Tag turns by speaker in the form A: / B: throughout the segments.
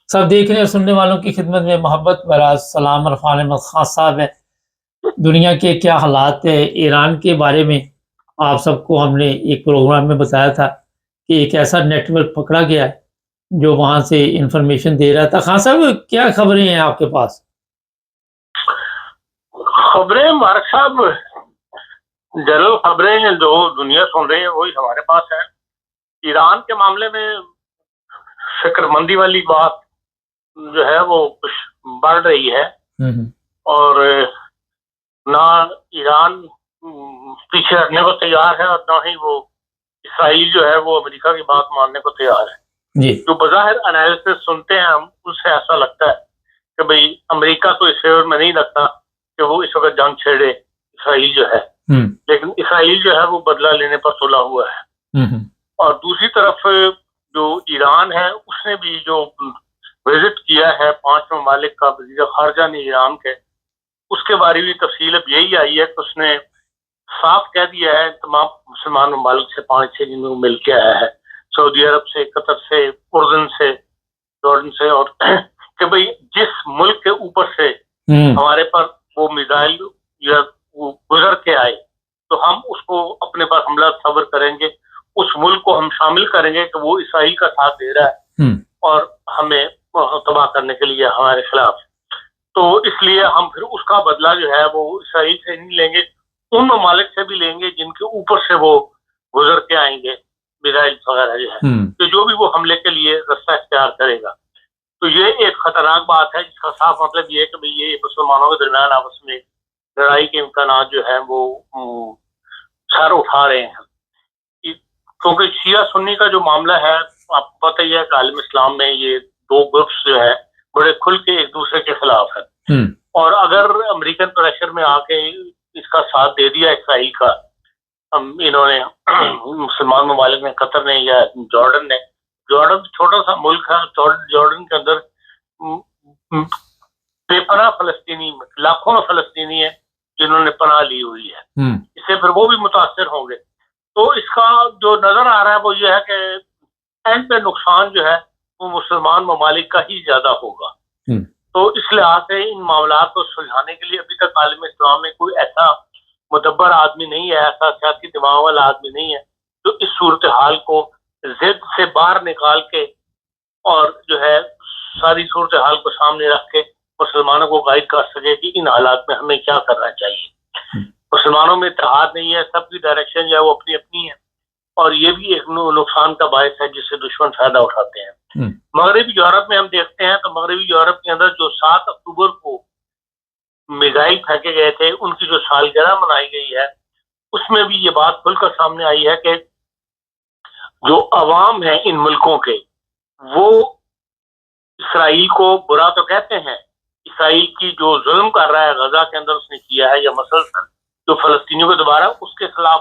A: سب دیکھنے اور سننے والوں کی خدمت میں محبت برا سلام عرفان احمد خان صاحب ہے۔ دنیا کے کیا حالات ہے، ایران کے بارے میں آپ سب کو ہم نے ایک پروگرام میں بتایا تھا کہ ایک ایسا نیٹ ورک پکڑا گیا ہے جو وہاں سے انفارمیشن دے رہا تھا۔ خان صاحب کیا خبریں ہیں آپ کے پاس؟
B: خبریں مارک صاحب، جنرل خبریں جو دنیا سن رہی ہے وہی ہمارے پاس ہے۔ ایران کے معاملے میں فکر مندی والی بات جو ہے وہ کچھ بڑھ رہی ہے، اور نہ ایران پیچھے ہٹنے کو تیار ہے اور نہ ہی وہ اسرائیل جو ہے وہ امریکہ کی بات ماننے کو تیار ہے۔ جو بظاہر انالیسس سنتے ہیں ہم، اس سے ایسا لگتا ہے کہ بھئی امریکہ تو اس فیور میں نہیں لگتا کہ وہ اس وقت جنگ چھیڑے اسرائیل جو ہے، لیکن اسرائیل جو ہے وہ بدلہ لینے پر تلا ہوا ہے۔ اور دوسری طرف جو ایران ہے اس نے بھی جو وزٹ کیا ہے 5 ممالک کا وزیر خارجہ نے ایران کے، اس کے بارے میں تفصیل اب یہی آئی ہے کہ اس نے صاف کہہ دیا ہے تمام مسلمان ممالک سے 5-6 دنوں میں مل کے آیا ہے، سعودی عرب سے، قطر سے، اردن سے، جارڈن سے، اور کہ بھئی جس ملک کے اوپر سے ہمارے پر وہ میزائل یا وہ گزر کے آئے تو ہم اس کو اپنے پر حملہ تصور کریں گے، اس ملک کو ہم شامل کریں گے کہ وہ اسرائیل کا ساتھ دے رہا ہے اور ہمیں تباہ کرنے کے لیے ہمارے خلاف، تو اس لیے ہم پھر اس کا بدلہ جو ہے وہ اسرائیل سے نہیں لیں گے، ان ممالک سے بھی لیں گے جن کے اوپر سے وہ گزر کے آئیں گے میزائل وغیرہ جو ہے، تو جو بھی وہ حملے کے لیے رستہ اختیار کرے گا۔ تو یہ ایک خطرناک بات ہے جس کا صاف مطلب یہ ہے کہ یہ مسلمانوں کے درمیان آپس میں لڑائی کے امکانات جو ہیں وہ سر اٹھا رہے ہیں، کیونکہ شیعہ سنی کا جو معاملہ ہے آپ کو پتہ ہی ہے کہ عالم اسلام میں یہ 2 گروپس جو ہے بڑے کھل کے ایک دوسرے کے خلاف ہے، اور اگر امریکن پریشر میں آ کے اس کا ساتھ دے دیا اسرائیل کا، انہوں نے مسلمان ممالک نے، قطر نے یا جارڈن نے، جارڈن چھوٹا سا ملک ہے، جارڈن کے اندر بے پناہ فلسطینی، لاکھوں فلسطینی ہیں جنہوں نے پناہ لی ہوئی ہے، اس سے پھر وہ بھی متاثر ہوں گے، تو اس کا جو نظر آ رہا ہے وہ یہ ہے کہ اینڈ پہ نقصان جو ہے وہ مسلمان ممالک کا ہی زیادہ ہوگا۔ تو اس لحاظ سے ان معاملات کو سلجھانے کے لیے ابھی تک عالم اسلام میں کوئی ایسا مدبر آدمی نہیں ہے، ایسا سیاسی دماغ والا آدمی نہیں ہے جو اس صورتحال کو ضد سے باہر نکال کے اور جو ہے ساری صورتحال کو سامنے رکھ کے مسلمانوں کو گائیڈ کر سکے کہ ان حالات میں ہمیں کیا کرنا چاہیے۔ مسلمانوں میں اتحاد نہیں ہے، سب کی ڈائریکشن جو ہے وہ اپنی اپنی ہے، اور یہ بھی ایک نقصان کا باعث ہے جس سے دشمن فائدہ اٹھاتے ہیں۔ مغربی یورپ میں ہم دیکھتے ہیں تو مغربی یورپ کے اندر جو 7 اکتوبر کو میزائل پھینکے گئے تھے ان کی جو سالگرہ منائی گئی ہے، اس میں بھی یہ بات کھل کر سامنے آئی ہے کہ جو عوام ہیں ان ملکوں کے وہ اسرائیل کو برا تو کہتے ہیں، اسرائیل کی جو ظلم کر رہا ہے غزہ کے اندر اس نے کیا ہے، یا مسلسل جو فلسطینیوں کو دوبارہ اس کے خلاف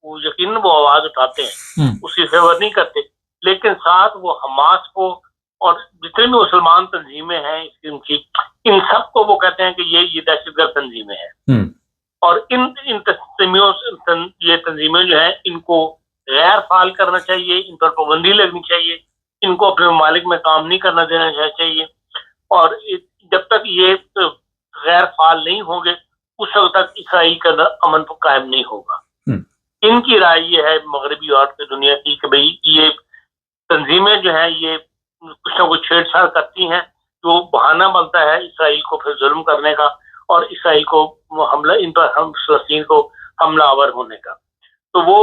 B: وہ یقیناً وہ آواز اٹھاتے ہیں، اس کی فیور نہیں کرتے، لیکن ساتھ وہ حماس کو اور جتنے بھی مسلمان تنظیمیں ہیں ان سب کو وہ کہتے ہیں کہ یہ دہشت گرد تنظیمیں ہیں، اور ان یہ تنظیمیں جو ہیں ان کو غیر فعال کرنا چاہیے، ان پر پابندی لگنی چاہیے، ان کو اپنے ممالک میں کام نہیں کرنا دینا چاہیے، اور جب تک یہ غیر فعال نہیں ہوں گے اس وقت تک اسرائیل کا امن قائم نہیں ہوگا۔ ان کی رائے یہ ہے مغربی یورپ کی دنیا کی کہ بھئی یہ تنظیمیں جو ہیں یہ کچھ نہ کچھ چھیڑ چھاڑ کرتی ہیں، جو بہانہ بنتا ہے اسرائیل کو پھر ظلم کرنے کا اور اسرائیل کو حملہ، ان پر ہم فلسطین کو حملہ آور ہونے کا۔ تو وہ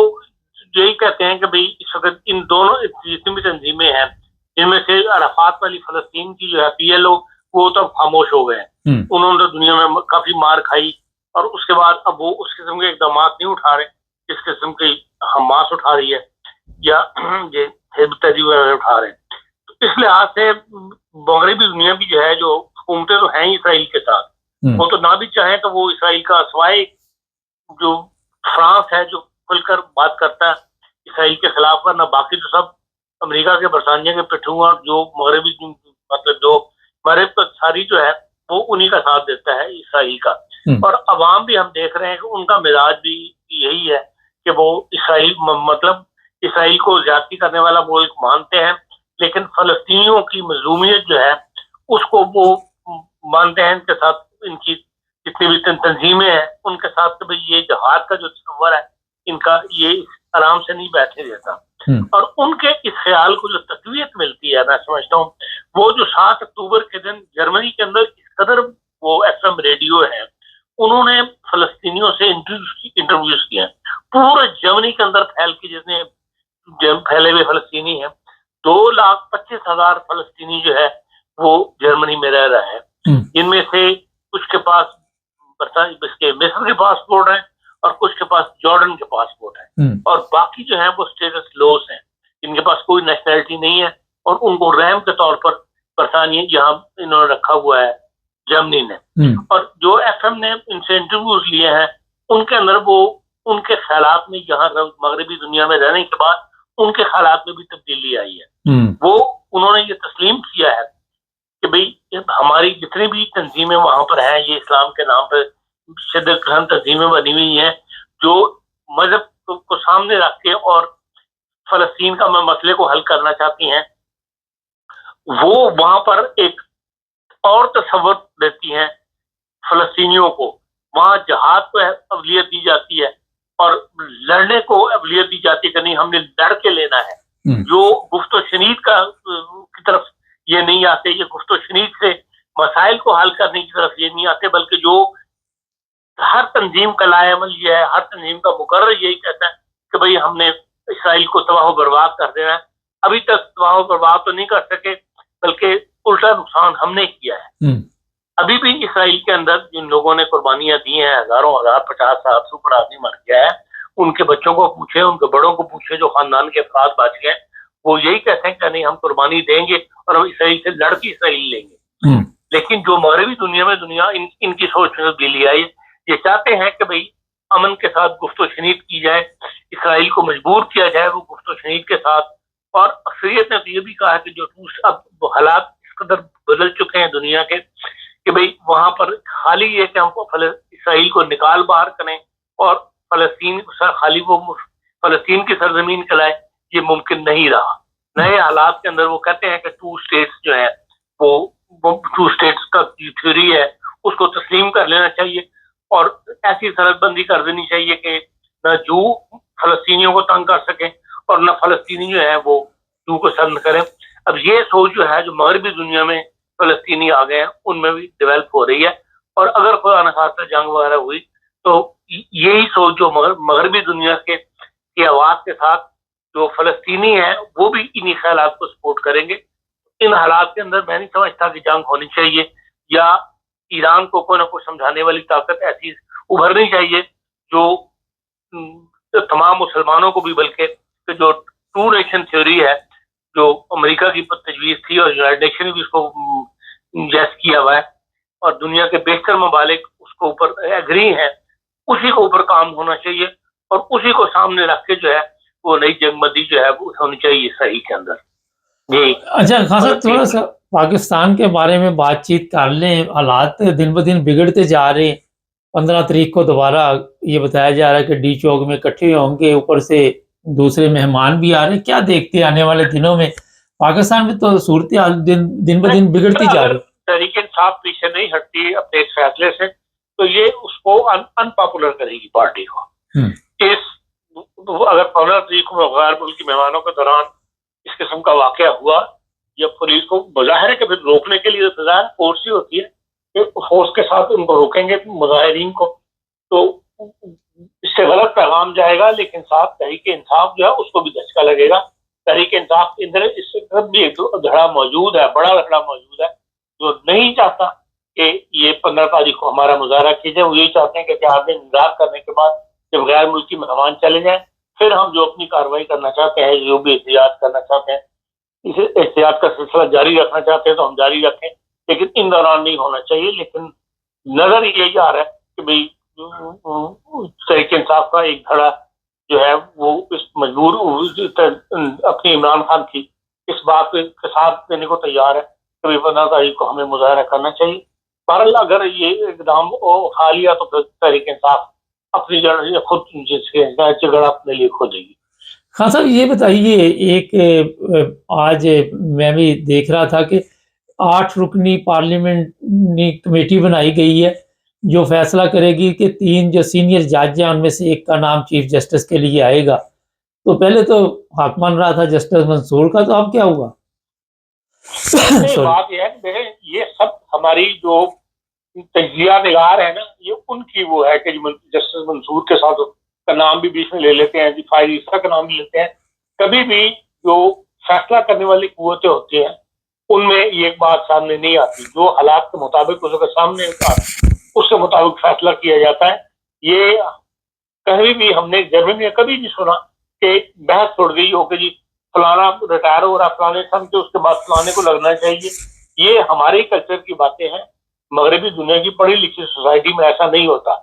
B: یہی کہتے ہیں کہ بھئی اس وقت ان دونوں جتنی بھی تنظیمیں ہیں، جن میں سے عرفات والی فلسطین کی جو ہے PLO، وہ تو خاموش ہو گئے ہیں، انہوں نے تدنیا میں کافی مار کھائی، اور اس کے بعد اب وہ اس قسم کے اقدامات نہیں اٹھا رہے جس قسم کی حماس اٹھا رہی ہے یا یہ حزب تحریر اٹھا رہے ہیں۔ تو اس لحاظ سے مغربی دنیا بھی جو ہے، جو حکومتیں تو ہیں اسرائیل کے ساتھ، وہ تو نہ بھی چاہیں تو وہ اسرائیل کا سوائے جو فرانس ہے جو کھل کر بات کرتا ہے اسرائیل کے خلاف، ورنہ باقی تو سب امریکہ کے برطانیہ کے پٹھوں، اور جو مغربی مطلب جو مغرب کا ساری جو ہے وہ انہی کا ساتھ دیتا ہے اسرائیل کا، اور عوام بھی ہم دیکھ رہے ہیں کہ ان کا مزاج بھی یہی ہے کہ وہ اسرائیل مطلب اسرائیل کو زیادتی کرنے والا ملک مانتے ہیں، لیکن فلسطینیوں کی مظلومیت جو ہے اس کو وہ مانتے ہیں، ان کے ساتھ ان کی جتنی بھی تنظیمیں ہیں ان کے ساتھ کہ بھئی یہ جہاد کا جو تصور ہے ان کا یہ آرام سے نہیں بیٹھے دیتا، اور ان کے اس خیال کو جو تقویت ملتی ہے، میں سمجھتا ہوں وہ جو 7 اکتوبر کے دن جرمنی کے اندر اس قدر وہ ایف ایم ریڈیو ہے، انہوں نے فلسطینیوں سے انٹرویوز کیا، پورے جرمنی کے اندر پھیل کے جتنے پھیلے ہوئے فلسطینی ہیں، 2,25,000 فلسطینی جو ہے وہ جرمنی میں رہ رہے ہیں، جن میں سے کچھ کے پاس مصر کے پاسپورٹ ہیں اور کچھ کے پاس جارڈن کے پاسپورٹ ہیں، اور باقی جو ہیں وہ اسٹیٹس لوس ہیں، جن کے پاس کوئی نیشنلٹی نہیں ہے، اور ان کو رحم کے طور پر برطانیہ یہاں انہوں نے رکھا ہوا ہے جرمنی نے۔ اور جو ایف ایم نے ان سے انٹرویوز لیے ہیں ان کے اندر وہ ان کے خیالات میں یہاں مغربی دنیا میں رہنے کے بعد ان کے خیالات میں بھی تبدیلی آئی ہے، وہ انہوں نے یہ تسلیم کیا ہے کہ بھئی ہماری جتنی بھی تنظیمیں وہاں پر ہیں یہ اسلام کے نام پہ شدت پسند تنظیمیں بنی ہوئی ہیں جو مذہب کو سامنے رکھ کے اور فلسطین کا مسئلے کو حل کرنا چاہتی ہیں، وہ وہاں پر ایک اور تصور دیتی ہیں فلسطینیوں کو، وہاں جہاد کو اولویت دی جاتی ہے اور لڑنے کو اولویت دی جاتی ہے کہ نہیں ہم نے لڑ کے لینا ہے، جو گفت و شنید کی طرف یہ نہیں آتے، یہ گفت و شنید سے مسائل کو حل کرنے کی طرف یہ نہیں آتے، بلکہ جو ہر تنظیم کا لائے عمل یہ ہے، ہر تنظیم کا مقرر یہی کہتا ہے کہ بھئی ہم نے اسرائیل کو تباہ و برباد کر دینا ہے، ابھی تک تباہ و برباد تو نہیں کر سکے بلکہ الٹا نقصان ہم نے کیا ہے۔ ابھی بھی اسرائیل کے اندر جن لوگوں نے قربانیاں دی ہیں، ہزاروں ہزار 50-100 پر آدمی مر گیا ہے، ان کے بچوں کو پوچھے، ان کے بڑوں کو پوچھے، جو خاندان کے افراد بچ گئے وہ یہی کہتے ہیں کہ نہیں ہم قربانی دیں گے اور ہم اسرائیل سے لڑ کے اسرائیل لیں گے۔ لیکن جو مغربی دنیا میں ان کی سوچ میں تبدیلی آئی، یہ چاہتے ہیں کہ بھئی امن کے ساتھ گفت و شنید کی جائے، اسرائیل کو مجبور کیا جائے وہ گفت و شنید کے ساتھ، اور اکثریت نے تو یہ بھی کہا کہ جو اب حالات اس قدر بدل چکے ہیں دنیا کے کہ بھئی وہاں پر خالی یہ کہ ہم اسرائیل کو نکال باہر کریں اور فلسطین خالی وہ فلسطین کی سرزمین کہلائے، یہ ممکن نہیں رہا۔ نئے حالات کے اندر وہ کہتے ہیں کہ 2 اسٹیٹس جو ہے وہ 2 اسٹیٹس کا تھیوری ہے اس کو تسلیم کر لینا چاہیے، اور ایسی سرحد بندی کر دینی چاہیے کہ نہ جو فلسطینیوں کو تنگ کر سکیں اور نہ فلسطینی جو ہے وہ جو کو سرد کریں۔ اب یہ سوچ جو ہے جو مغربی دنیا میں فلسطینی آ گئے ہیں ان میں بھی ڈیولپ ہو رہی ہے، اور اگر خدا نخواستہ جنگ وغیرہ ہوئی تو یہی سوچ جو مغربی دنیا کی آواز کے ساتھ جو فلسطینی ہیں وہ بھی انہی خیالات کو سپورٹ کریں گے۔ ان حالات کے اندر میں نہیں سمجھتا کہ جنگ ہونی چاہیے، یا ایران کو کوئی نہ کوئی سمجھانے والی طاقت ایسی ابھرنی چاہیے جو تمام مسلمانوں کو بھی، بلکہ جو 2 نیشن تھیوری ہے جو امریکہ کی تجویز تھی اور یونائیٹڈ نیشن نے بھی اس کو یس کیا ہوا ہے اور دنیا کے بیشتر ممالک اس کو اوپر ایگری ہیں، اسی کو اوپر کام ہونا چاہیے اور اسی کو سامنے رکھ کے جو ہے وہ نئی جنگ بندی جو ہے وہ ہونی چاہیے صحیح کے اندر۔ جی
A: اچھا خان صاحب تھوڑا سا پاکستان کے بارے میں بات چیت کر لیں، حالات دن بہ دن بگڑتے جا رہے ہیں، 15 تاریخ کو دوبارہ یہ بتایا جا رہا ہے کہ ڈی چوک میں اکٹھے ہوں گے، اوپر سے دوسرے مہمان بھی آ رہے ہیں، کیا دیکھتے ہیں آنے والے دنوں میں پاکستان میں؟ تو صورتحال دن بہ دن بگڑتی جا رہی ہے۔
B: تحریک انصاف پیچھے نہیں ہٹتی اپنے اس فیصلے سے تو یہ اس کو ان پاپولر کرے گی پارٹی کو۔ اگر 15 تاریخ کو غیر ملکی مہمانوں کے دوران اس قسم کا واقعہ ہوا یا پولیس کو بظاہر ہے کہ پھر روکنے کے لیے سزا فورس ہی ہوتی ہے کہ فورس کے ساتھ ان کو روکیں گے مظاہرین کو، تو اس سے غلط پیغام جائے گا، لیکن ساتھ تحریک انصاف جو ہے اس کو بھی دھچکا لگے گا۔ تحریک انصاف کے اندر اس سے بھی ایک دھڑا موجود ہے، بڑا دھڑا موجود ہے، جو نہیں چاہتا کہ یہ 15 تاریخ کو ہمارا مظاہرہ کیجیے، وہ یہی چاہتے ہیں کہ 4 دن انتظار کرنے کے بعد جب غیر ملکی مہمان چلے جائیں پھر ہم جو اپنی کارروائی کرنا چاہتے ہیں، جو بھی احتجاج کرنا چاہتے ہیں، اسے احتجاج کا سلسلہ جاری رکھنا چاہتے ہیں تو ہم جاری رکھیں، لیکن ان دوران نہیں ہونا چاہیے۔ لیکن نظر یہی آ رہا ہے کہ بھئی تحریک انصاف کا ایک دھڑا جو ہے وہ اس مجبور اپنی عمران خان کی اس بات کے ساتھ دینے کو تیار ہے کہ 15 تاریخ کو ہمیں مظاہرہ کرنا چاہیے۔ بہرحال اگر یہ اقدام کھا لیا تو پھر تحریک انصاف اپنی جڑ خود جگڑ اپنے لیے کھودے گی۔
A: خان صاحب یہ بتائیے، ایک آج میں بھی دیکھ رہا تھا کہ 8 رکنی پارلیمنٹری کمیٹی بنائی گئی ہے جو فیصلہ کرے گی کہ 3 جو سینئر جج ہیں ان میں سے ایک کا نام چیف جسٹس کے لیے آئے گا. تو پہلے تو حق بن رہا تھا جسٹس منصور کا، تو اب کیا ہوا؟
B: بات یہ ہے کہ دیکھیں یہ سب ہماری جو تجزیہ نگار ہے نا، یہ ان کی وہ ہے کہ جسٹس منصور کے ساتھ کا نام بھی بیچ میں لے لیتے ہیں، فائز عیسیٰ کا نام بھی لیتے ہیں. کبھی بھی جو فیصلہ کرنے والی قوتیں ہوتی ہیں ان میں یہ ایک بات سامنے نہیں آتی، جو حالات کے مطابق اس کے سامنے اس کے مطابق فیصلہ کیا جاتا ہے. یہ کہیں بھی ہم نے جرمنی میں کبھی نہیں سنا کہ بحث چھوڑ گئی ہو کہ جی فلانا ریٹائر ہو رہا فلانے سن کے اس کے بعد فلانے کو لگنا چاہیے. یہ ہمارے کلچر کی باتیں ہیں، مغربی دنیا کی پڑھی لکھی سوسائٹی میں ایسا نہیں ہوتا.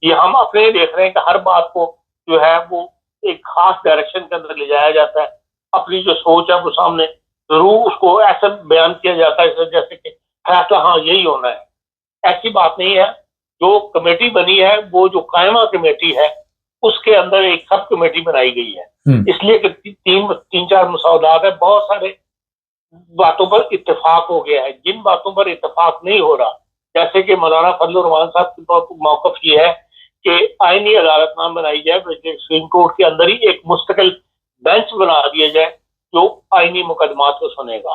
B: یہ ہم اپنے دیکھ رہے ہیں کہ ہر بات کو جو ہے وہ ایک خاص ڈائریکشن کے اندر لے جایا جاتا ہے. اپنی جو سوچ ہے وہ سامنے ضرور اس کو ایسا بیان کیا جاتا ہے جیسے کہ فیصلہ ہاں یہی ہونا ہے. ایسی بات نہیں ہے. جو کمیٹی بنی ہے وہ جو قائمہ کمیٹی ہے اس کے اندر ایک سب کمیٹی بنائی گئی ہے، اس لیے کہ تین چار مسودات ہیں، بہت سارے باتوں پر اتفاق ہو گیا ہے. جن باتوں پر اتفاق نہیں ہو رہا، جیسے کہ مولانا فضل الرحمان صاحب کا موقف یہ ہے کہ آئینی عدالت نام بنائی جائے، سپریم کورٹ کے اندر ہی ایک مستقل بینچ بنا دیا جائے جو آئینی مقدمات کو سنے گا.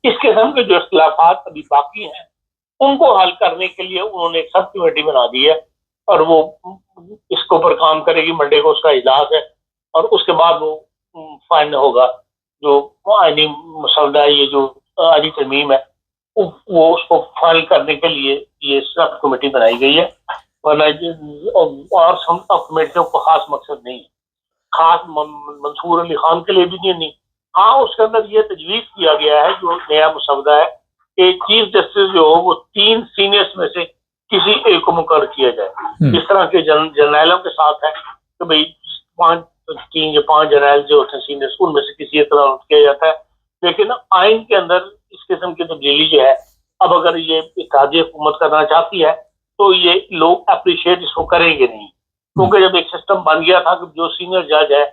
B: اس قسم کے جو اختلافات ابھی باقی ہیں ان کو حل کرنے کے لیے انہوں نے ایک سب کمیٹی بنا دی ہے اور وہ اس کے اوپر کام کرے گی. منڈے کو اس کا اجلاس ہے اور اس کے بعد وہ فائنل ہوگا. جو آئینی مسودہ یہ جو آئینی ترمیم ہے وہ اس کو فائنل کرنے کے لیے یہ سب کمیٹی بنائی گئی ہے. ورنہ اور سب کمیٹیوں کو خاص مقصد نہیں ہے، خاص منصور علی خان کے لیے بھی نہیں. ہاں اس کے اندر یہ تجویز کیا گیا ہے جو نیا مسودہ ہے کہ چیف جسٹس جو ہو وہ 3 سینئرز میں سے کسی ایک کو مقرر کیا جائے. اس طرح کے جرنیلوں کے ساتھ ہے کہ بھئی 3 یا 5 جرنیل جو ہوتے ہیں سینئرز ان میں سے کسی ایک طرح کیا جاتا ہے. لیکن آئین کے اندر اس قسم کی تبدیلی جو ہے اب اگر یہ اتحادی حکومت کرنا چاہتی ہے تو یہ لوگ اپریشیٹ اس کو کریں گے نہیں، کیونکہ جب ایک سسٹم بن گیا تھا کہ جو سینئر جج ہے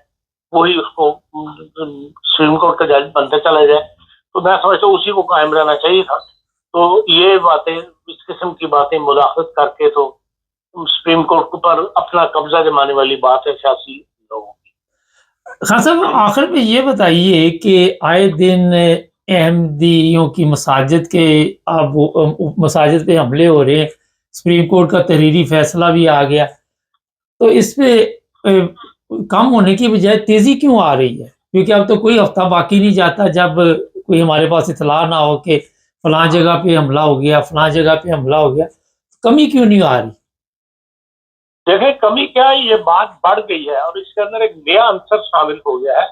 B: وہی اس کو سپریم کورٹ کا جج بنتے چلا جائے، تو میں سمجھتا ہوں اسی کو قائم رہنا چاہیے تھا. تو یہ باتیں اس قسم کی باتیں مداخلت کر کے تو سپریم کورٹ پر اپنا قبضہ جمانے والی بات ہے سیاسی لوگوں کی.
A: خان صاحب آخر میں یہ بتائیے کہ آئے دن احمدیوں کی مساجد کے اب مساجد پہ حملے ہو رہے ہیں، سپریم کورٹ کا تحریری فیصلہ بھی آ گیا، تو اس پہ کم ہونے کی بجائے تیزی کیوں آ رہی ہے؟ کیونکہ اب تو کوئی ہفتہ باقی نہیں جاتا جب کوئی ہمارے پاس اطلاع نہ ہو کہ فلاں جگہ پہ حملہ ہو گیا، فلاں جگہ پہ حملہ ہو گیا. کمی کیوں نہیں آ رہی؟
B: دیکھیں کمی کیا ہے، یہ بات بڑھ گئی ہے اور اس کے اندر ایک نیا عنصر شامل ہو گیا ہے.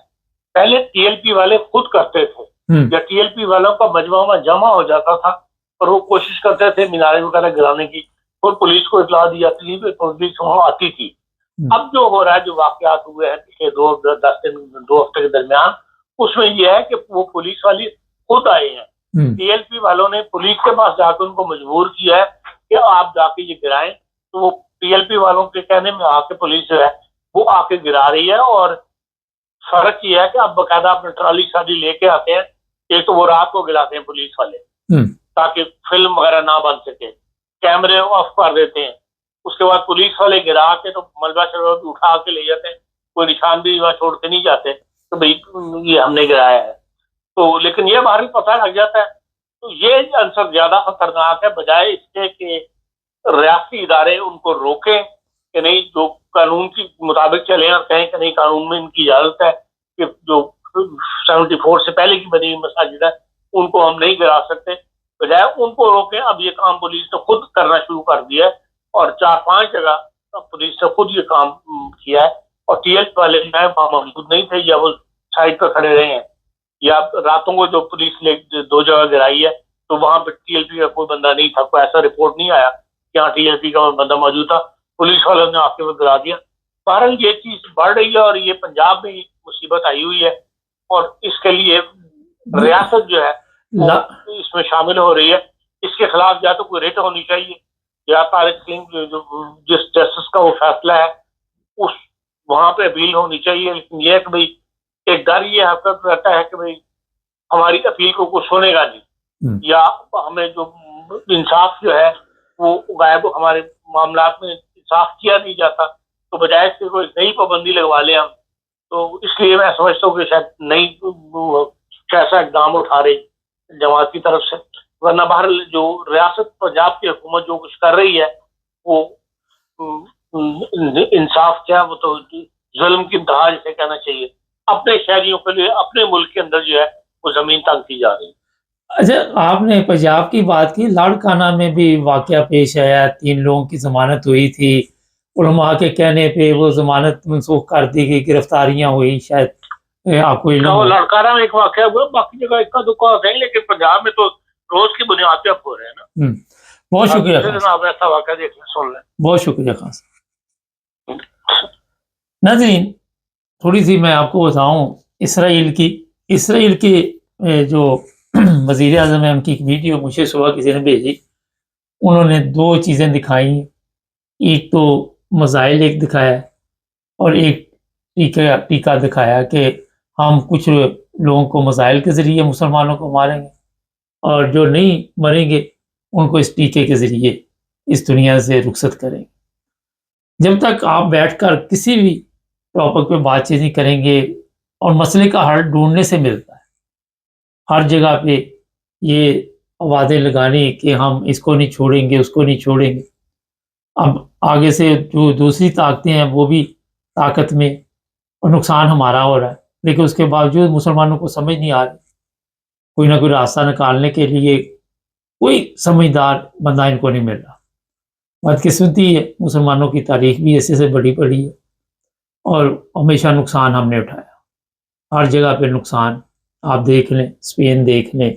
B: پہلے ٹی ایل پی والے خود کرتے تھے یا ٹی ایل پی والوں کا مجموعہ جمع ہو جاتا تھا اور وہ کوشش کرتے تھے میناریں وغیرہ گرانے کی، اور پولیس کو اطلاع دی جاتی تھی، پولیس وہاں آتی تھی. اب جو ہو رہا ہے، جو واقعات ہوئے ہیں پچھلے 2 ہفتے کے درمیان، اس میں یہ ہے کہ وہ پولیس والی خود آئے ہیں. ٹی ایل پی والوں نے پولیس کے پاس جا کے ان کو مجبور کیا ہے کہ آپ جا کے یہ گرائیں. تو وہ ٹی ایل پی والوں کے کہنے میں آ کے پولیس جو ہے وہ آ کے گرا رہی ہے. اور فرق یہ ہے کہ اب باقاعدہ اپنے ٹرالی شادی لے کے آتے ہیں. ایک تو وہ رات کو گراتے ہیں پولیس والے تاکہ فلم وغیرہ نہ بن سکے، کیمرے آف کر دیتے ہیں. اس کے بعد پولیس والے گرا کے تو ملبہ شربت اٹھا کے لے جاتے ہیں، کوئی نشان بھی وہاں چھوڑ کے نہیں جاتے تو بھئی یہ ہم نے گرایا ہے. تو لیکن یہ باہر پتہ لگ جاتا ہے. تو یہ عنصر زیادہ خطرناک ہے بجائے اس کے کہ ریاستی ادارے ان کو روکیں کہ نہیں جو قانون کے مطابق چلیں، اور کہیں کہ نہیں قانون میں ان کی اجازت ہے کہ جو 74 سے پہلے کی بنی مساجد ہے ان کو ہم نہیں گرا سکتے. بجائے ان کو روکیں. اب یہ کام پولیس نے خود کرنا شروع کر دیا ہے اور 4-5 جگہ پولیس نے خود یہ کام کیا ہے. اور ٹی ایل والے موجود نہیں تھے یا وہ سائڈ پہ کھڑے رہے ہیں، یا راتوں کو جو پولیس نے 2 جگہ گرائی ہے تو وہاں پہ ٹی ایل پی کا کوئی بندہ نہیں تھا، کوئی ایسا رپورٹ نہیں آیا کہ یہاں ٹی ایل پی کا بندہ موجود تھا، پولیس والوں نے آ کے وہ گرا دیا. بہرحال یہ چیز بڑھ رہی ہے اور یہ پنجاب میں مصیبت آئی ہوئی ہے اور اس کے لیے ریاست جو ہے وہ اس میں شامل ہو رہی ہے. اس کے خلاف یا تو کوئی ریٹ ہونی چاہیے یا طارق سنگھ جس جسٹس کا وہ فیصلہ ہے اس وہاں پہ اپیل ہونی چاہیے. لیکن یہ ہے کہ بھئی ایک ڈر یہ حقیقت رہتا ہے کہ بھئی ہماری اپیل کو کوئی سنے گا نہیں، یا ہمیں جو انصاف جو ہے وہ غائب، ہمارے معاملات میں انصاف کیا نہیں جاتا، تو بجائے سے کوئی نئی پابندی لگوا لیں ہم. تو اس لیے میں سمجھتا ہوں کہ شاید نئی ایسا اقدام اٹھا رہی جماعت کی طرف سے. ورنہ بہرحال جو ریاست پنجاب کی حکومت جو کچھ کر رہی ہے وہ انصاف کیا، وہ تو ظلم کی انتہا جسے کہنا چاہیے. اپنے شہریوں کے لیے اپنے ملک کے اندر جو ہے وہ زمین تنگ کی جا رہی ہے.
A: اچھا، آپ نے پنجاب کی بات کی، لاڑکانہ میں بھی واقعہ پیش آیا، 3 لوگوں کی ضمانت ہوئی تھی، علماء کے کہنے پہ وہ ضمانت منسوخ کر دی گئی، گرفتاریاں ہوئی، شاید آپ کو علم ہو.
B: لاڑکانہ میں ایک واقعہ ہوا، باقی جگہ اکا دکا ہوتے ہیں، لیکن پنجاب میں تو روز کی بنیاد پہ اب ہو رہے ہیں نا.
A: بہت شکریہ خان صاحب.
B: آپ ایسا واقعہ دیکھ لیں، سن لیں.
A: بہت شکریہ خان صاحب. ناظرین، تھوڑی سی میں آپ کو بتاؤں اسرائیل کی جو وزیر اعظم ہے، ان کی ایک ویڈیو مجھے صبح کسی نے بھیجی. انہوں نے 2 چیزیں دکھائی، ایک تو میزائل ایک دکھایا اور ایک ٹیکہ دکھایا کہ ہم کچھ لوگوں کو میزائل کے ذریعے مسلمانوں کو ماریں گے اور جو نہیں مریں گے ان کو اس ٹیکے کے ذریعے اس دنیا سے رخصت کریں گے. جب تک آپ بیٹھ کر کسی بھی ٹاپک پہ بات چیت نہیں کریں گے اور مسئلے کا حل ڈھونڈنے سے ملتا ہے. ہر جگہ پہ یہ آوازیں لگانے کہ ہم اس کو نہیں چھوڑیں گے، اس کو نہیں چھوڑیں گے. اب آگے سے جو دوسری طاقتیں ہیں وہ بھی طاقت میں، اور نقصان ہمارا ہو رہا ہے، لیکن اس کے باوجود مسلمانوں کو سمجھ نہیں آ رہی. کوئی نہ کوئی راستہ نکالنے کے لیے کوئی سمجھدار بندہ ان کو نہیں مل رہا. بدقسمتی ہے، مسلمانوں کی تاریخ بھی ایسے سے بڑی پڑی ہے اور ہمیشہ نقصان ہم نے اٹھایا، ہر جگہ پہ نقصان. آپ دیکھ لیں، اسپین دیکھ لیں،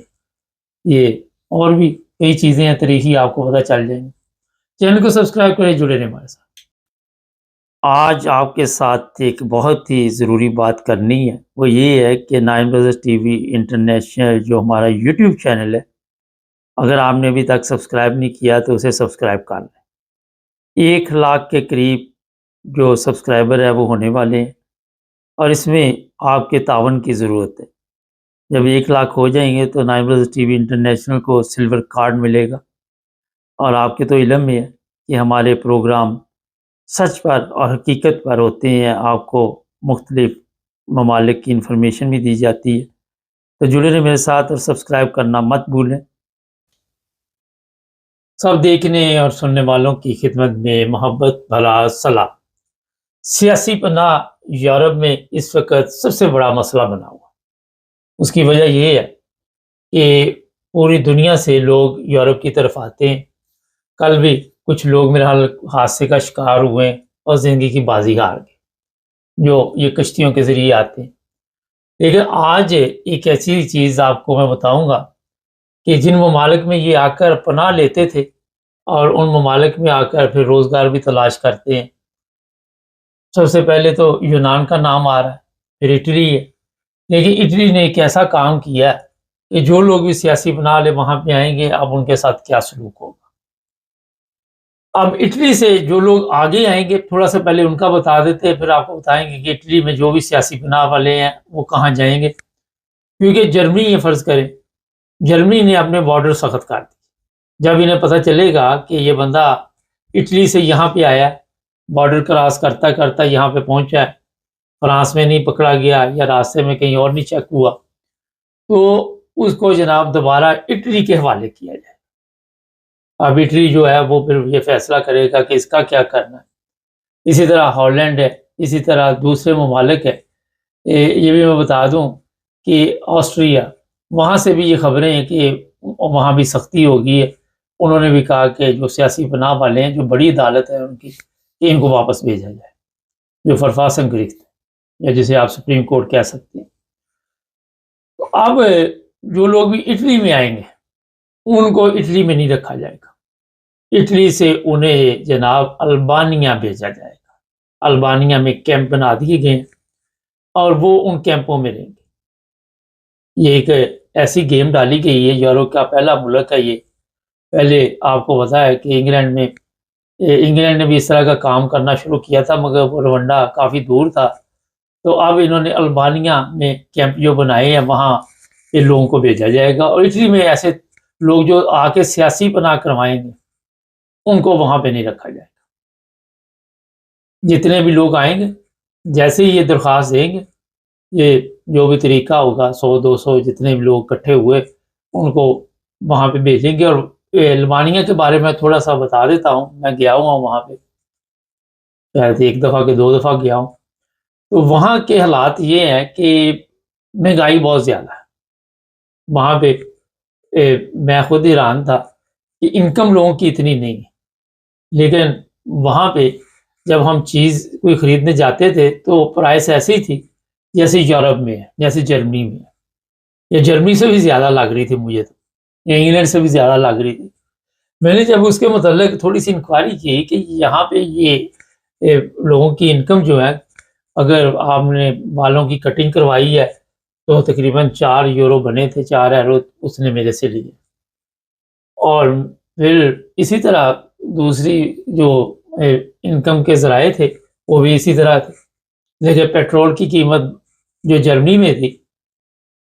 A: یہ اور بھی کئی چیزیں ہیں تاریخی، آپ کو پتہ چل جائیں گے. چینل کو سبسکرائب کریں، جڑے رہیں ہمارے ساتھ. آج آپ کے ساتھ ایک بہت ہی ضروری بات کرنی ہے، وہ یہ ہے کہ 9 بروزرز ٹی وی انٹرنیشنل جو ہمارا یوٹیوب چینل ہے، اگر آپ نے ابھی تک سبسکرائب نہیں کیا تو اسے سبسکرائب کر لیں. 1 لاکھ کے قریب جو سبسکرائبر ہے وہ ہونے والے ہیں اور اس میں آپ کے تعاون کی ضرورت ہے. جب 1 لاکھ ہو جائیں گے تو 9 بروزرز ٹی وی انٹرنیشنل کو سلور کارڈ ملے گا. اور آپ کے تو علم میں ہے کہ ہمارے پروگرام سچ پر اور حقیقت پر ہوتے ہیں، آپ کو مختلف ممالک کی انفارمیشن بھی دی جاتی ہے. تو جڑے رہیں میرے ساتھ اور سبسکرائب کرنا مت بھولیں. سب دیکھنے اور سننے والوں کی خدمت میں محبت بھرا سلام. سیاسی پناہ یورپ میں اس وقت سب سے بڑا مسئلہ بنا ہوا. اس کی وجہ یہ ہے کہ پوری دنیا سے لوگ یورپ کی طرف آتے ہیں. کل بھی کچھ لوگ میرے حال حادثے کا شکار ہوئے اور زندگی کی بازی ہار گئے، جو یہ کشتیوں کے ذریعے آتے ہیں. لیکن آج ایک ایسی چیز آپ کو میں بتاؤں گا کہ جن ممالک میں یہ آ کر پناہ لیتے تھے اور ان ممالک میں آ کر پھر روزگار بھی تلاش کرتے ہیں. سب سے پہلے تو یونان کا نام آ رہا ہے، پھر اٹلی ہے. لیکن اٹلی نے ایک ایسا کام کیا کہ جو لوگ بھی سیاسی پناہ لے وہاں پہ آئیں گے، اب ان کے ساتھ کیا سلوک ہوگا. اب اٹلی سے جو لوگ آگے آئیں گے، تھوڑا سا پہلے ان کا بتا دیتے ہیں، پھر آپ کو بتائیں گے کہ اٹلی میں جو بھی سیاسی پناہ والے ہیں وہ کہاں جائیں گے. کیونکہ جرمنی یہ فرض کرے، جرمنی نے اپنے بارڈر سخت کر دی. جب انہیں پتہ چلے گا کہ یہ بندہ اٹلی سے یہاں پہ آیا، بارڈر کراس کرتا کرتا یہاں پہ پہنچا ہے، فرانس میں نہیں پکڑا گیا یا راستے میں کہیں اور نہیں چیک ہوا، تو اس کو جناب دوبارہ اٹلی کے حوالے کیا جائے. اب اٹلی جو ہے وہ پھر یہ فیصلہ کرے گا کہ اس کا کیا کرنا ہے. اسی طرح ہالینڈ ہے، اسی طرح دوسرے ممالک ہے. یہ بھی میں بتا دوں کہ آسٹریا، وہاں سے بھی یہ خبریں ہیں کہ وہاں بھی سختی ہوگی ہے. انہوں نے بھی کہا کہ جو سیاسی پناہ والے ہیں، جو بڑی عدالت ہے ان کی، کہ ان کو واپس بھیجا جائے، جو فرفاسن گریفت ہے یا جسے آپ سپریم کورٹ کہہ سکتے ہیں. تو اب جو لوگ بھی اٹلی میں آئیں گے ان کو اٹلی میں نہیں رکھا جائے گا. اٹلی سے انہیں جناب البانیہ بھیجا جائے گا. البانیہ میں کیمپ بنا دیے گئے ہیں اور وہ ان کیمپوں میں رہیں گے. یہ ایک ایسی گیم ڈالی گئی ہے، یورپ کا پہلا ملک ہے یہ. پہلے آپ کو پتا ہے کہ انگلینڈ نے بھی اس طرح کا کام کرنا شروع کیا تھا، مگر وہ روانڈا کافی دور تھا. تو اب انہوں نے البانیہ میں کیمپ جو بنائے ہیں وہاں ان لوگوں کو بھیجا جائے گا. اور اٹلی میں ایسے لوگ جو آ کے سیاسی پناہ کروائیں گے ان کو وہاں پہ نہیں رکھا جائے گا. جتنے بھی لوگ آئیں گے جیسے ہی یہ درخواست دیں گے، یہ جو بھی طریقہ ہوگا 100 200 جتنے بھی لوگ اکٹھے ہوئے ان کو وہاں پہ بھیجیں گے. اور البانیہ کے بارے میں تھوڑا سا بتا دیتا ہوں. میں گیا ہوں وہاں پہ، شاید 1 دفعہ کہ 2 دفعہ گیا ہوں. تو وہاں کے حالات یہ ہیں کہ مہنگائی بہت زیادہ ہے وہاں پہ. میں خود حیران تھا کہ انکم لوگوں کی اتنی نہیں ہے، لیکن وہاں پہ جب ہم چیز کوئی خریدنے جاتے تھے تو پرائس ایسی تھی جیسے یورپ میں ہے، جیسے جرمنی میں ہے، یا جرمنی سے بھی زیادہ لگ رہی تھی مجھے تو، یا انگلینڈ سے بھی زیادہ لگ رہی تھی. میں نے جب اس کے متعلق تھوڑی سی انکوائری کی کہ یہاں پہ یہ لوگوں کی انکم جو ہے، اگر آپ نے بالوں کی کٹنگ کروائی ہے تو تقریباً 4 یورو بنے تھے، 4 یورو اس نے میرے سے لیے. اور پھر اسی طرح دوسری جو انکم کے ذرائع تھے وہ بھی اسی طرح تھے، لیکن پیٹرول کی قیمت جو جرمنی میں تھی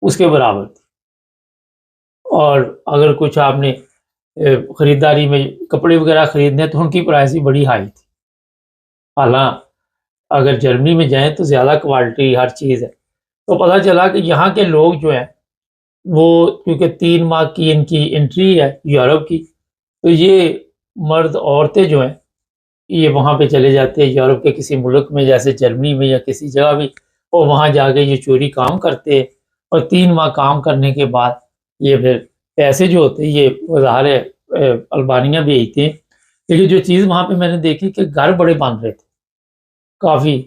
A: اس کے برابر تھی. اور اگر کچھ آپ نے خریداری میں کپڑے وغیرہ خریدنے تو ان کی پرائس بھی بڑی ہائی تھی. حالانکہ اگر جرمنی میں جائیں تو زیادہ کوالٹی ہر چیز ہے. تو پتہ چلا کہ یہاں کے لوگ جو ہیں وہ کیونکہ 3 ماہ کی ان کی انٹری ہے یورپ کی، تو یہ مرد عورتیں جو ہیں یہ وہاں پہ چلے جاتے ہیں یورپ کے کسی ملک میں جیسے جرمنی میں یا کسی جگہ بھی، اور وہاں جا کے یہ چوری کام کرتے ہیں. اور 3 ماہ کام کرنے کے بعد یہ پھر پیسے جو ہوتے ہیں یہ وزار البانیہ بھیجتے ہیں. لیکن جو چیز وہاں پہ میں نے دیکھی کہ گھر بڑے بن رہے تھے، کافی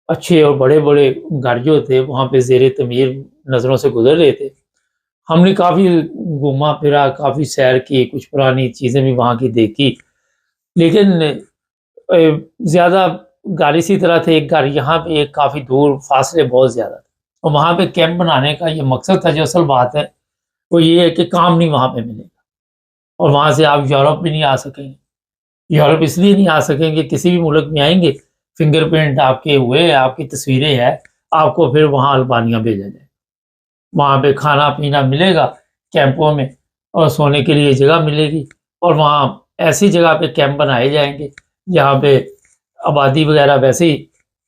A: اچھے اور بڑے بڑے گھر جو تھے وہاں پہ زیر تعمیر نظروں سے گزر رہے تھے. ہم نے کافی گھوما پھرا، کافی سیر کی، کچھ پرانی چیزیں بھی وہاں کی دیکھی. لیکن زیادہ گھر اسی طرح تھے. ایک گھر یہاں پہ ایک کافی دور، فاصلے بہت زیادہ تھے. اور وہاں پہ کیمپ بنانے کا یہ مقصد تھا، جو اصل بات ہے وہ یہ ہے کہ کام نہیں وہاں پہ ملے گا، اور وہاں سے آپ یورپ بھی نہیں آ سکیں گے. یورپ اس لیے نہیں آ سکیں گے، کسی بھی ملک میں آئیں گے فنگر پرنٹ آپ کے ہوئے، آپ کی تصویریں ہیں، آپ کو پھر وہاں البانیہ بھیجا جائے. وہاں پہ کھانا پینا ملے گا کیمپوں میں، اور سونے کے لیے جگہ ملے گی. اور وہاں ایسی جگہ پہ کیمپ بنائے جائیں گے جہاں پہ آبادی وغیرہ ویسے ہی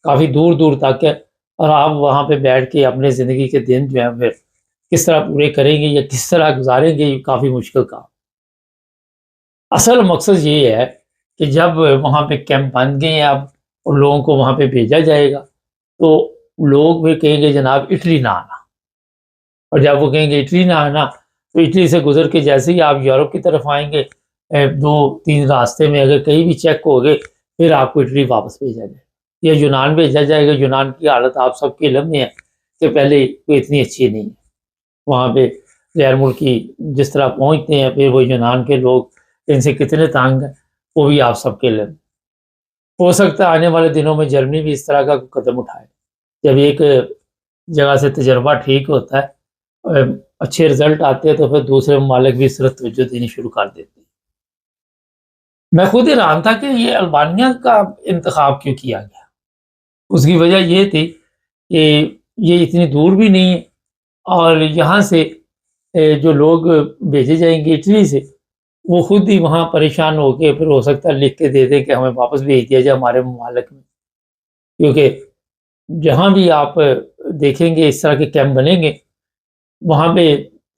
A: کافی دور دور تک ہے، اور آپ وہاں پہ بیٹھ کے اپنے زندگی کے دن جو ہیں پھر کس طرح پورے کریں گے یا کس طرح گزاریں گے، یہ کافی مشکل کام. اصل مقصد یہ ہے کہ جب وہاں پہ کیمپ بن گئے ہیں اب، اور لوگوں کو وہاں پہ بھیجا جائے گا تو لوگ بھی کہیں گے جناب اٹلی نہ آنا. اور جب وہ کہیں گے اٹلی نہ آنا تو اٹلی سے گزر کے جیسے ہی آپ یورپ کی طرف آئیں گے 2 3 راستے میں اگر کہیں بھی چیک ہو گئے پھر آپ کو اٹلی واپس بھیجا جائے یا یونان بھیجا جائے گا. یونان کی حالت آپ سب کے علم میں ہے کہ پہلے کوئی اتنی اچھی نہیں ہے. وہاں پہ غیر ملکی جس طرح پہنچتے ہیں پھر وہ یونان کے لوگ ان سے کتنے تانگ ہیں وہ بھی آپ سب کے علم. ہو سکتا ہے آنے والے دنوں میں جرمنی بھی اس طرح کا قدم اٹھائے. جب ایک جگہ سے تجربہ ٹھیک ہوتا ہے، اچھے رزلٹ آتے ہیں، تو پھر دوسرے ممالک بھی اس طرح توجہ دینی شروع کر دیتے ہیں. میں خود حیران تھا کہ یہ البانیہ کا انتخاب کیوں کیا گیا. اس کی وجہ یہ تھی کہ یہ اتنی دور بھی نہیں ہے، اور یہاں سے جو لوگ بھیجے جائیں گے اٹلی سے وہ خود ہی وہاں پریشان ہو کے پھر ہو سکتا ہے لکھ کے دے دیں کہ ہمیں واپس بھیج دیا جائے ہمارے ممالک میں. کیونکہ جہاں بھی آپ دیکھیں گے اس طرح کے کیمپ بنیں گے وہاں پہ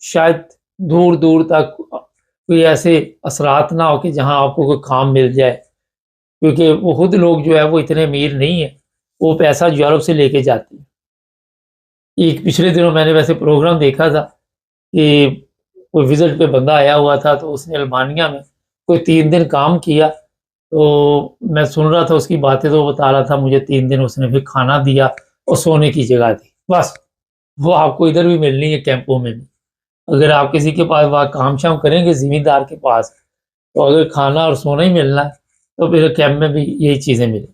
A: شاید دور دور تک کوئی ایسے اثرات نہ ہو کہ جہاں آپ کو کوئی کام مل جائے. کیونکہ وہ خود لوگ جو ہے وہ اتنے امیر نہیں ہیں، وہ پیسہ یورپ سے لے کے جاتے ہیں. ایک پچھلے دنوں میں نے ویسے پروگرام دیکھا تھا کہ کوئی وزٹ پہ بندہ آیا ہوا تھا تو اس نے البانیہ میں کوئی 3 دن کام کیا. تو میں سن رہا تھا اس کی باتیں، تو وہ بتا رہا تھا مجھے 3 دن اس نے پھر کھانا دیا اور سونے کی جگہ دی. بس وہ آپ کو ادھر بھی ملنی ہے کیمپوں میں بھی. اگر آپ کسی کے پاس وہاں کام شام کریں گے زمیندار کے پاس، تو اگر کھانا اور سونا ہی ملنا ہے تو پھر کیمپ میں بھی یہی چیزیں ملیں.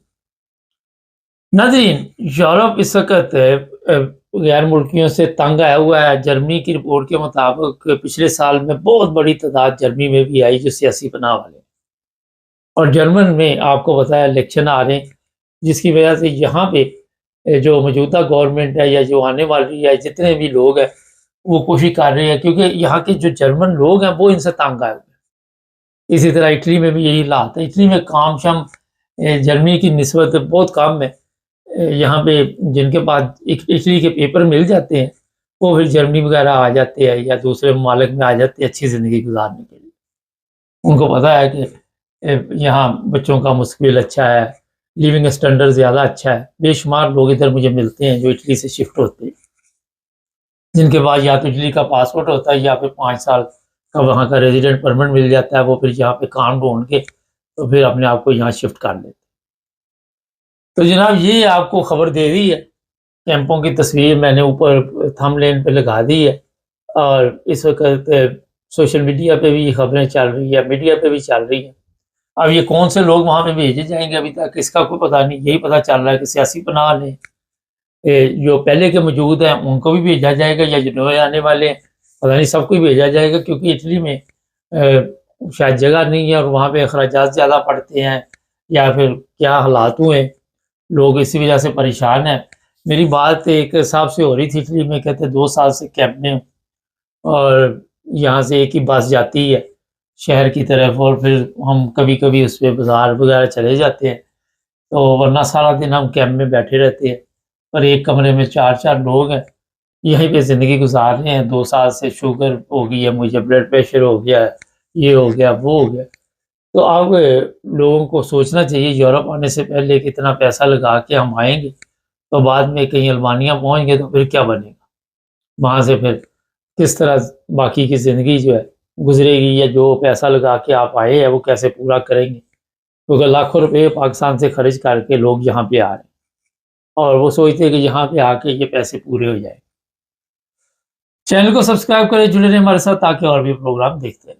A: ناظرین، یورپ اس وقت غیر ملکیوں سے تنگ آیا ہوا ہے. جرمنی کی رپورٹ کے مطابق پچھلے سال میں بہت بڑی تعداد جرمنی میں بھی آئی جو سیاسی پناہ والے. اور جرمن میں آپ کو بتایا الیکشن آ رہے ہیں، جس کی وجہ سے یہاں پہ جو موجودہ گورنمنٹ ہے یا جو آنے والی ہے، جتنے بھی لوگ ہیں وہ کوشش کر رہے ہیں، کیونکہ یہاں کے جو جرمن لوگ ہیں وہ ان سے تنگ آئے ہوئے ہیں۔ اسی طرح اٹلی میں بھی یہی حالات ہے، اٹلی میں کام شام جرمنی کی نسبت بہت کم ہے۔ یہاں پہ جن کے پاس اٹلی کے پیپر مل جاتے ہیں وہ پھر جرمنی وغیرہ آ جاتے ہیں یا دوسرے ممالک میں آ جاتے ہیں اچھی زندگی گزارنے کے لیے۔ ان کو پتہ ہے کہ یہاں بچوں کا مستقبل اچھا ہے، لیونگ اسٹینڈرڈ زیادہ اچھا ہے۔ بے شمار لوگ ادھر مجھے ملتے ہیں جو اٹلی سے شفٹ ہوتے ہیں، جن کے پاس یا تو اٹلی کا پاسپورٹ ہوتا ہے یا پھر 5 سال کا وہاں کا ریزیڈنٹ پرمٹ مل جاتا ہے، وہ پھر یہاں پہ کام ڈھونڈ کے تو پھر اپنے آپ کو یہاں شفٹ کر لیتے۔ تو جناب یہ آپ کو خبر دے دی ہے، کیمپوں کی تصویر میں نے اوپر تھم لین پہ لگا دی ہے، اور اس وقت سوشل میڈیا پہ بھی یہ خبریں چل رہی ہیں، میڈیا پہ بھی چل رہی ہیں۔ اب یہ کون سے لوگ وہاں پہ بھیجے جائیں گے ابھی تک اس کا کوئی پتہ نہیں، یہی پتہ چل رہا ہے کہ سیاسی پناہ لیں، جو پہلے کے موجود ہیں ان کو بھی بھیجا جائے گا، یا جو نئے آنے والے ہیں پتہ نہیں سب کو ہی بھیجا جائے گا، کیونکہ اٹلی میں شاید جگہ نہیں ہے اور وہاں پہ اخراجات زیادہ پڑتے ہیں، یا پھر کیا حالات ہوئے، لوگ اسی وجہ سے پریشان ہیں۔ میری بات ایک صاحب سے ہو رہی تھی اٹلی میں، کہتے 2 سال سے کیمپ میں ہوں، اور یہاں سے ایک ہی بس جاتی ہے شہر کی طرف، اور پھر ہم کبھی کبھی اس پہ بازار وغیرہ چلے جاتے ہیں، تو ورنہ سارا دن ہم کیمپ میں بیٹھے رہتے ہیں، اور ایک کمرے میں 4 لوگ ہیں، یہیں پہ زندگی گزار رہے ہیں۔ 2 سال سے شوگر ہو گئی ہے مجھے، بلڈ پریشر ہو گیا ہے، یہ ہو گیا وہ ہو گیا۔ تو اب لوگوں کو سوچنا چاہیے، یورپ آنے سے پہلے کتنا پیسہ لگا کے ہم آئیں گے، تو بعد میں کہیں البانیہ پہنچ گئے تو پھر کیا بنے گا، وہاں سے پھر کس طرح باقی کی زندگی جو ہے گزرے گی، یا جو پیسہ لگا کے آپ آئے ہیں وہ کیسے پورا کریں گے، کیونکہ لاکھوں روپے پاکستان سے خرچ کر کے لوگ یہاں پہ آ رہے ہیں، اور وہ سوچتے ہیں کہ یہاں پہ آ کے یہ پیسے پورے ہو جائیں۔ چینل کو سبسکرائب کریں، جڑے رہیں ہمارے ساتھ تاکہ اور بھی پروگرام دیکھتے رہیں۔